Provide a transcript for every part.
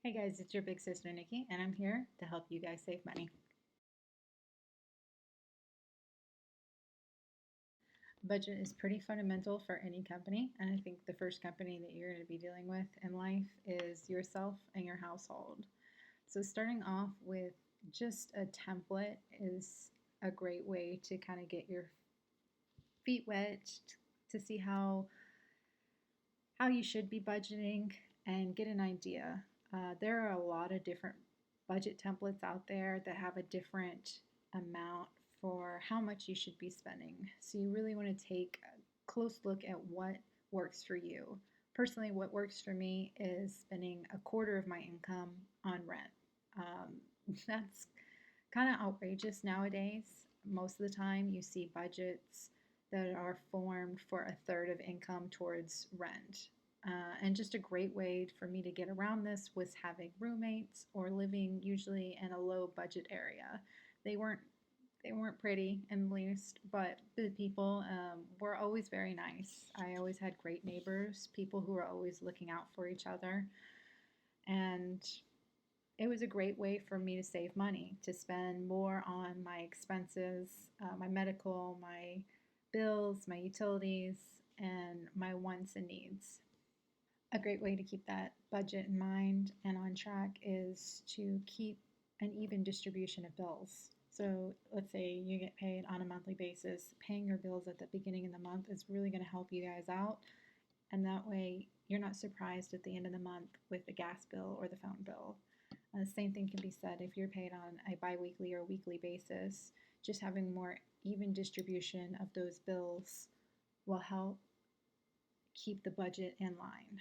Hey guys, it's your big sister Nikki, and I'm here to help you guys save money. Budget is pretty fundamental for any company, and I think the first company that you're going to be dealing with in life is yourself and your household. So, starting off with just a template is a great way to kind of get your feet wet to see how you should be budgeting and get an idea. There are a lot of different budget templates out there that have a different amount for how much you should be spending. So you really want to take a close look at what works for you. Personally, what works for me is spending a quarter of my income on rent. That's kind of outrageous nowadays. Most of the time, you see budgets that are formed for a third of income towards rent. And just a great way for me to get around this was having roommates or living usually in a low budget area. They weren't they weren't pretty in least, but the people were always very nice. I always had great neighbors, people who were always looking out for each other, and it was a great way for me to save money, to spend more on my expenses, my medical, my bills, my utilities, and my wants and needs. A great way to keep that budget in mind and on track is to keep an even distribution of bills. So let's say you get paid on a monthly basis, paying your bills at the beginning of the month is really going to help you guys out. And that way you're not surprised at the end of the month with the gas bill or the phone bill. The same thing can be said if you're paid on a biweekly or weekly basis. Just having more even distribution of those bills will help keep the budget in line.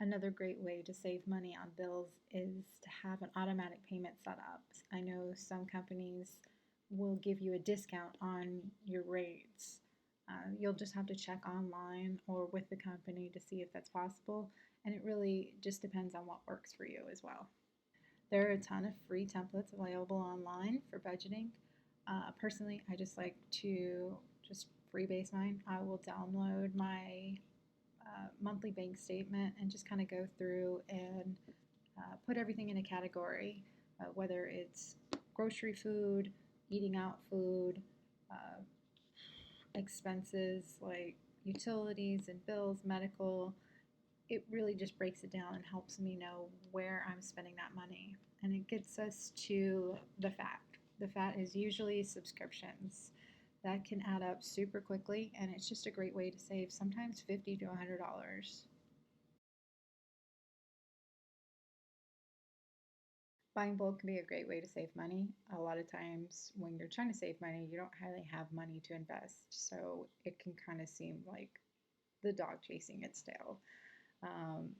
Another great way to save money on bills is to have an automatic payment set up. I know some companies will give you a discount on your rates. You'll just have to check online or with the company to see if that's possible, and it really just depends on what works for you as well. There are a ton of free templates available online for budgeting. Personally, I just like to just freebase mine. I will download my monthly bank statement and just kind of go through and put everything in a category, whether it's grocery food, eating out food, uh, expenses like utilities and bills, medical. It really just breaks it down and helps me know where I'm spending that money. And it gets us to the fat. The fat is usually subscriptions. That can add up super quickly, and it's just a great way to save sometimes $50 to $100. Buying bulk can be a great way to save money. A lot of times, when you're trying to save money, you don't really have money to invest, so it can kind of seem like the dog chasing its tail. Um,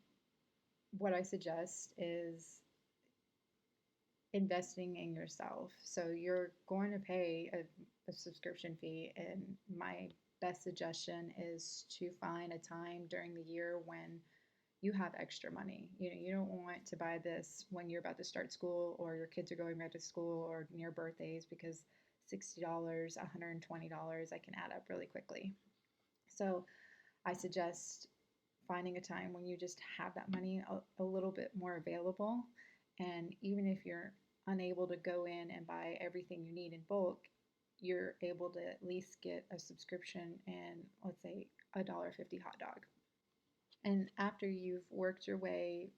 what I suggest is investing in yourself. So you're going to pay a subscription fee, and my best suggestion is to find a time during the year when you have extra money. You don't want to buy this when you're about to start school or your kids are going back to school or near birthdays because $60, $120, that can add up really quickly. So I suggest finding a time when you just have that money a little bit more available. And even if you're unable to go in and buy everything you need in bulk, you're able to at least get a subscription and let's say $1.50 hot dog. And after you've worked your way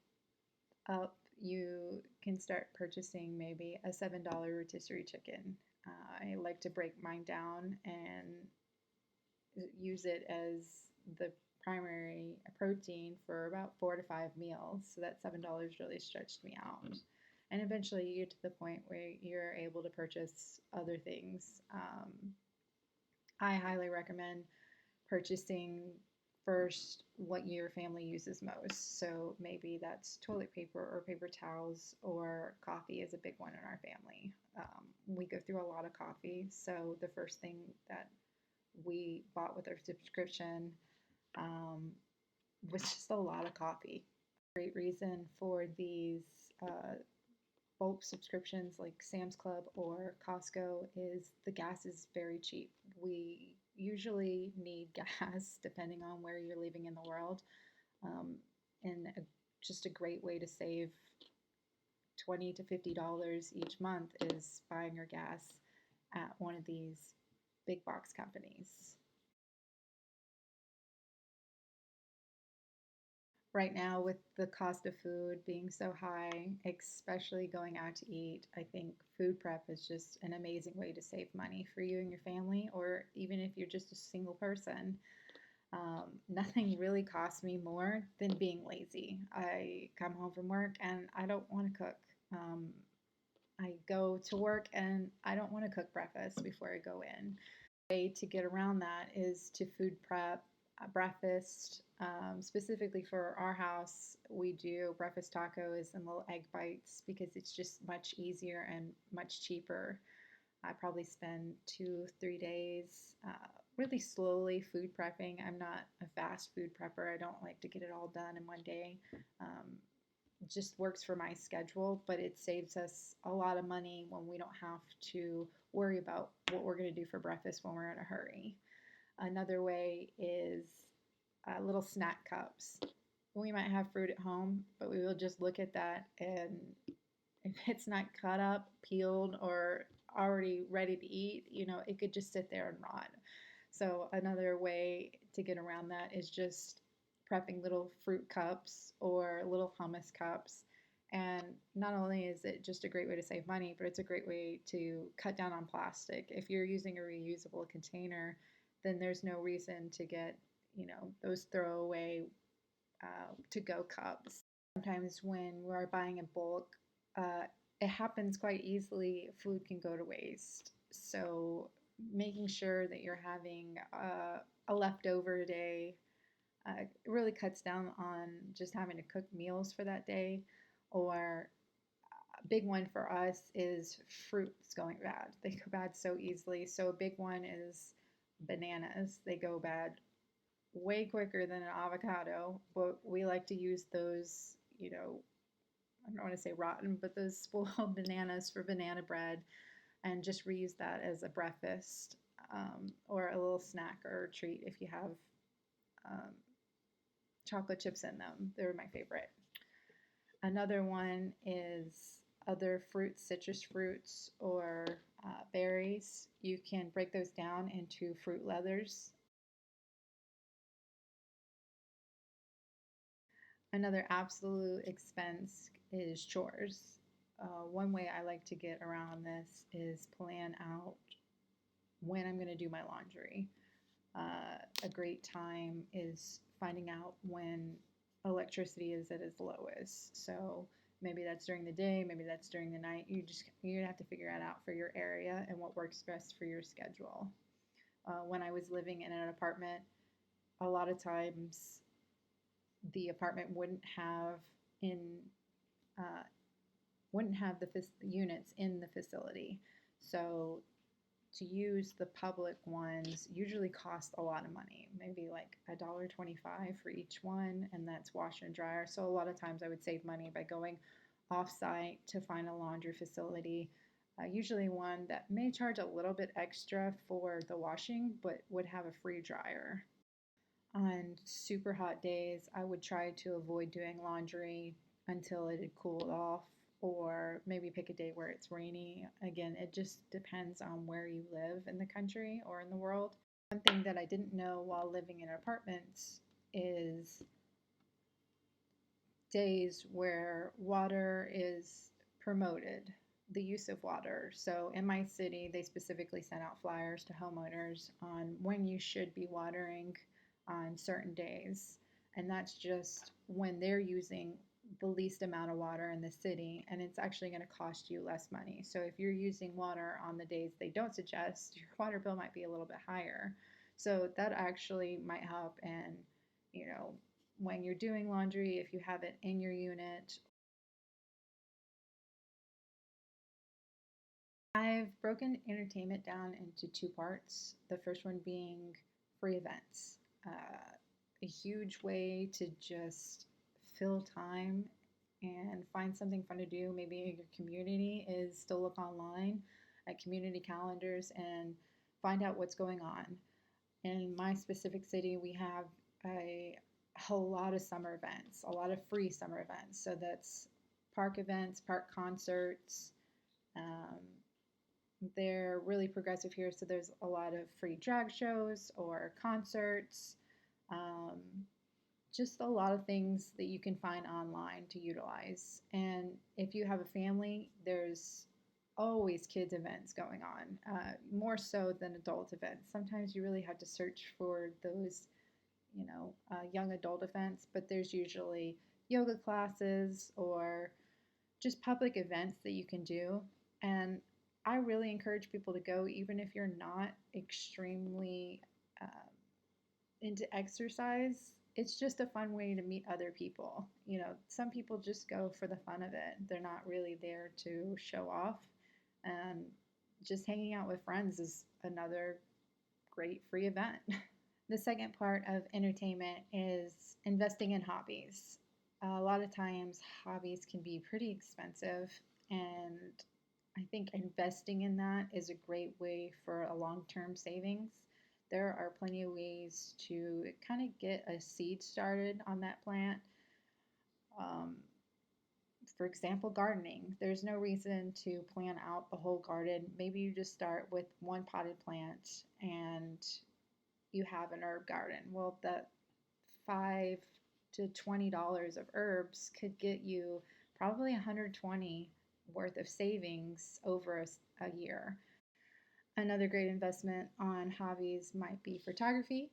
up, you can start purchasing maybe a $7 rotisserie chicken. I like to break mine down and use it as the primary protein for about 4 to 5 meals. So that $7 really stretched me out. And eventually you get to the point where you're able to purchase other things. I highly recommend purchasing first what your family uses most. So maybe that's toilet paper or paper towels, or coffee is a big one in our family. We go through a lot of coffee, so the first thing that we bought with our subscription um, was just a lot of coffee. Great reason for these bulk subscriptions like Sam's Club or Costco is the gas is very cheap. We usually need gas depending on where you're living in the world, um, and just a great way to save $20 to $50 each month is buying your gas at one of these big box companies. Right now, with the cost of food being so high, especially going out to eat, I think food prep is just an amazing way to save money for you and your family, or even if you're just a single person. Nothing really costs me more than being lazy. I come home from work and I don't want to cook. I go to work and I don't want to cook breakfast before I go in. Way to get around that is to food prep breakfast. Specifically for our house, we do breakfast tacos and little egg bites because it's just much easier and much cheaper. I probably spend 2, 3 days really slowly food prepping. I'm not a fast food prepper. I don't like to get it all done in one day. It just works for my schedule, but it saves us a lot of money when we don't have to worry about what we're going to do for breakfast when we're in a hurry. Another way is little snack cups. We might have fruit at home, but we will just look at that, and if it's not cut up, peeled, or already ready to eat, it could just sit there and rot. So another way to get around that is just prepping little fruit cups or little hummus cups. And not only is it just a great way to save money, but it's a great way to cut down on plastic. If you're using a reusable container, then there's no reason to get, those throwaway to-go cups. Sometimes when we're buying in bulk, uh, it happens quite easily. Food can go to waste. So making sure that you're having a leftover day really cuts down on just having to cook meals for that day. Or a big one for us is fruits going bad. They go bad so easily. So a big one is bananas. They go bad way quicker than an avocado, but we like to use those, I don't want to say rotten, but those spoiled bananas for banana bread and just reuse that as a breakfast or a little snack or treat if you have um, chocolate chips in them. They're my favorite. Another one is other fruits, citrus fruits, or berries. You can break those down into fruit leathers. Another absolute expense is chores. One way I like to get around this is plan out when I'm going to do my laundry. A great time is finding out when electricity is at its lowest. So maybe that's during the day, maybe that's during the night. You have to figure it out for your area and what works best for your schedule. When I was living in an apartment, a lot of times the apartment in uh, wouldn't have the units in the facility. So to use the public ones usually cost a lot of money, maybe like $1.25 for each one, and that's washer and dryer. So a lot of times I would save money by going off-site to find a laundry facility, usually one that may charge a little bit extra for the washing, but would have a free dryer. On super hot days, I would try to avoid doing laundry until it had cooled off, or maybe pick a day where it's rainy. Again, it just depends on where you live in the country or in the world. One thing that I didn't know while living in apartments is days where water is promoted, the use of water. So in my city, they specifically sent out flyers to homeowners on when you should be watering on certain days. And that's just when they're using the least amount of water in the city, and it's actually going to cost you less money. So if you're using water on the days they don't suggest, your water bill might be a little bit higher. So that actually might help. And, when you're doing laundry, if you have it in your unit. I've broken entertainment down into two parts. The first one being free events. A huge way to just fill time and find something fun to do, maybe in your community, is to look online at community calendars and find out what's going on. In my specific city, we have a whole lot of summer events, a lot of free summer events. So that's park events, park concerts. Um, they're really progressive here, so there's a lot of free drag shows or concerts. Um, just a lot of things that you can find online to utilize. And if you have a family, there's always kids events going on, more so than adult events. Sometimes you really have to search for those, young adult events, but there's usually yoga classes or just public events that you can do. And I really encourage people to go, even if you're not extremely into exercise. It's just a fun way to meet other people. Some people just go for the fun of it. They're not really there to show off. And just hanging out with friends is another great free event. The second part of entertainment is investing in hobbies. A lot of times, hobbies can be pretty expensive, and I think investing in that is a great way for a long term savings. There are plenty of ways to kind of get a seed started on that plant. Um, for example, gardening. There's no reason to plan out the whole garden. Maybe you just start with one potted plant and you have an herb garden. Well, that $5 to $20 of herbs could get you probably 120 worth of savings over a year. Another great investment on hobbies might be photography.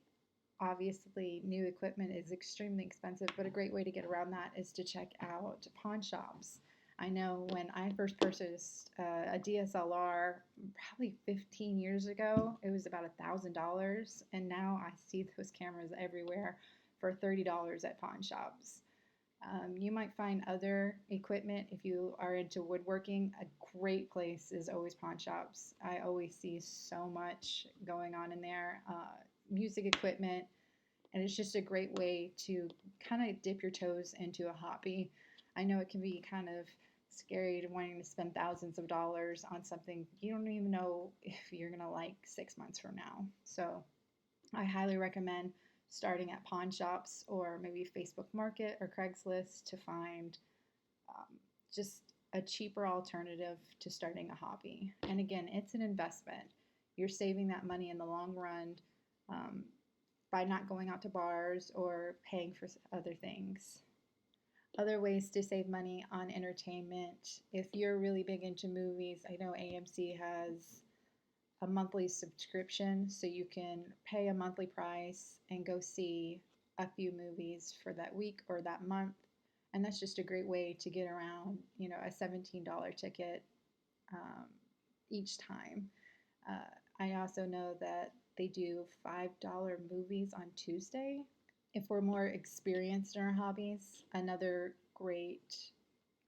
Obviously, new equipment is extremely expensive, but a great way to get around that is to check out pawn shops. I know when I first purchased a DSLR probably 15 years ago, it was about $1,000, and now I see those cameras everywhere for $30 at pawn shops. You might find other equipment if you are into woodworking. A great place is always pawn shops. I always see so much going on in there. Music equipment, and it's just a great way to kind of dip your toes into a hobby. I know it can be kind of scary to wanting to spend thousands of dollars on something you don't even know if you're going to like 6 months from now. So I highly recommend starting at pawn shops or maybe Facebook Market or Craigslist to find just a cheaper alternative to starting a hobby. And again, it's an investment. You're saving that money in the long run um, by not going out to bars or paying for other things. Other ways to save money on entertainment. If you're really big into movies, I know AMC has a monthly subscription, so you can pay a monthly price and go see a few movies for that week or that month. And that's just a great way to get around, a $17 ticket um, each time. I also know that they do $5 movies on Tuesday. If we're more experienced in our hobbies, another great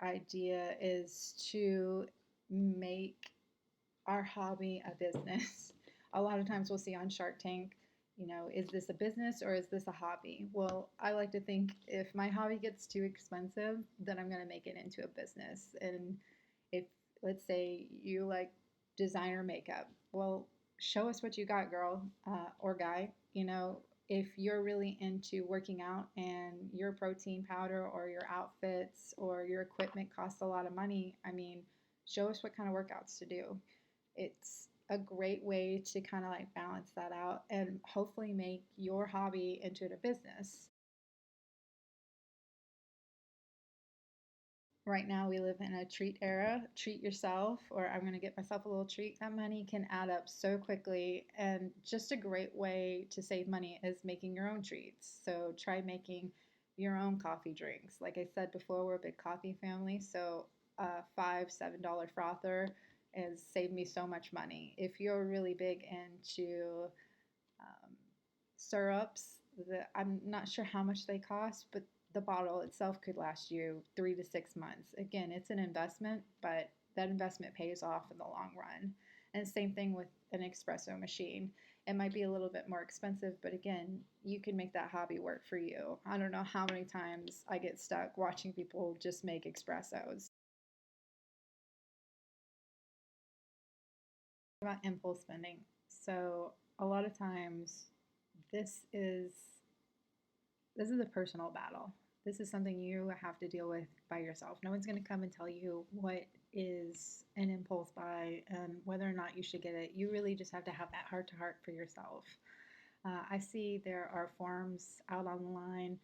idea is to make our hobby a business. A lot of times we'll see on Shark Tank, is this a business or is this a hobby? Well, I like to think if my hobby gets too expensive, then I'm going to make it into a business. And if, let's say, you like designer makeup, well, show us what you got, girl or guy. If you're really into working out and your protein powder or your outfits or your equipment costs a lot of money, show us what kind of workouts to do. It's a great way to kind of like balance that out and hopefully make your hobby into a business. Right now, we live in a treat era. Treat yourself, or I'm going to get myself a little treat. That money can add up so quickly, and just a great way to save money is making your own treats. So try making your own coffee drinks. Like I said before, we're a big coffee family, so a $5, $7 frother has saved me so much money. If you're really big into um, syrups, I'm not sure how much they cost, but the bottle itself could last you 3 to 6 months. Again, it's an investment, but that investment pays off in the long run. And same thing with an espresso machine. It might be a little bit more expensive, but again, you can make that hobby work for you. I don't know how many times I get stuck watching people just make espressos. About impulse spending. So a lot of times this is this is a personal battle. This is something you have to deal with by yourself. No one's going to come and tell you what is an impulse buy and whether or not you should get it. You really just have to have that heart to heart for yourself. I see there are forums out online.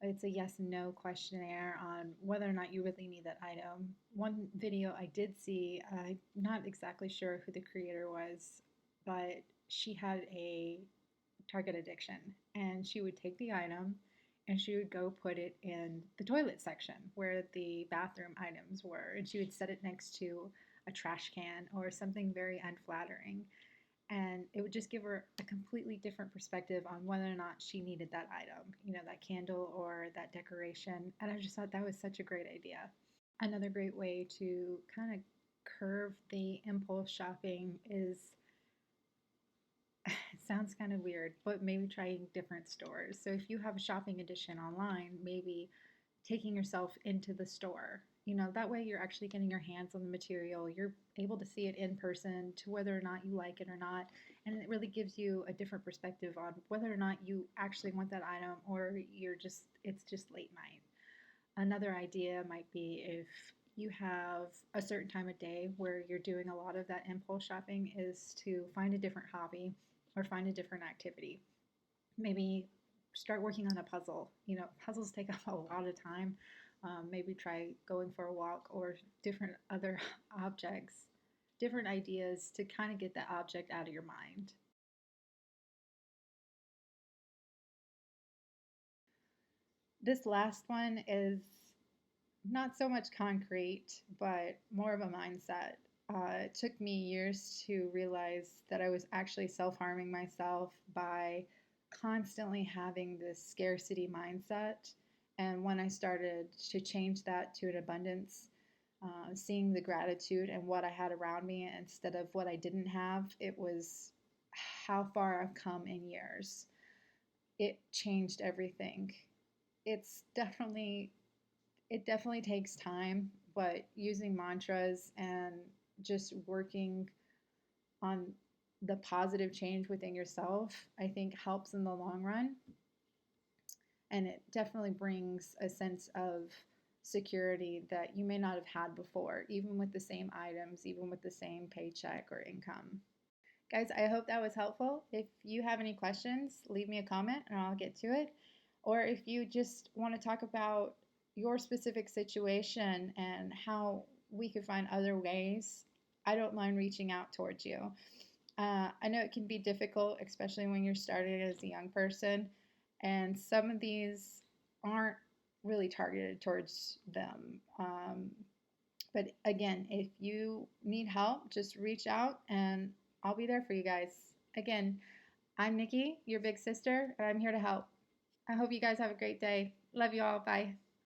It's a yes and no questionnaire on whether or not you really need that item. One video I did see, I'm not exactly sure who the creator was, but she had a Target addiction, and she would take the item and she would go put it in the toilet section where the bathroom items were, and she would set it next to a trash can or something very unflattering, and it would just give her a completely different perspective on whether or not she needed that item, that candle or that decoration. And I just thought that was such a great idea. Another great way to kind of curve the impulse shopping is, it sounds kind of weird, but maybe trying different stores. So if you have a shopping edition online, maybe taking yourself into the store. That way you're actually getting your hands on the material. You're able to see it in person to whether or not you like it or not. And it really gives you a different perspective on whether or not you actually want that item or it's just late night. Another idea might be if you have a certain time of day where you're doing a lot of that impulse shopping is to find a different hobby or find a different activity. Maybe start working on a puzzle. Puzzles take up a lot of time. Maybe try going for a walk or different other objects, different ideas to kind of get that object out of your mind. This last one is not so much concrete, but more of a mindset. It took me years to realize that I was actually self harming myself by constantly having this scarcity mindset. And when I started to change that to an abundance, seeing the gratitude and what I had around me instead of what I didn't have, it was how far I've come in years. It changed everything. It's definitely it definitely takes time, but using mantras and just working on the positive change within yourself, I think helps in the long run. And it definitely brings a sense of security that you may not have had before, even with the same items, even with the same paycheck or income. Guys, I hope that was helpful. If you have any questions, leave me a comment and I'll get to it. Or if you just want to talk about your specific situation and how we could find other ways, I don't mind reaching out towards you. I know it can be difficult, especially when you're starting as a young person, and some of these aren't really targeted towards them. But again, if you need help, just reach out and I'll be there for you guys. Again, I'm Nikki, your big sister, and I'm here to help. I hope you guys have a great day. Love you all. Bye.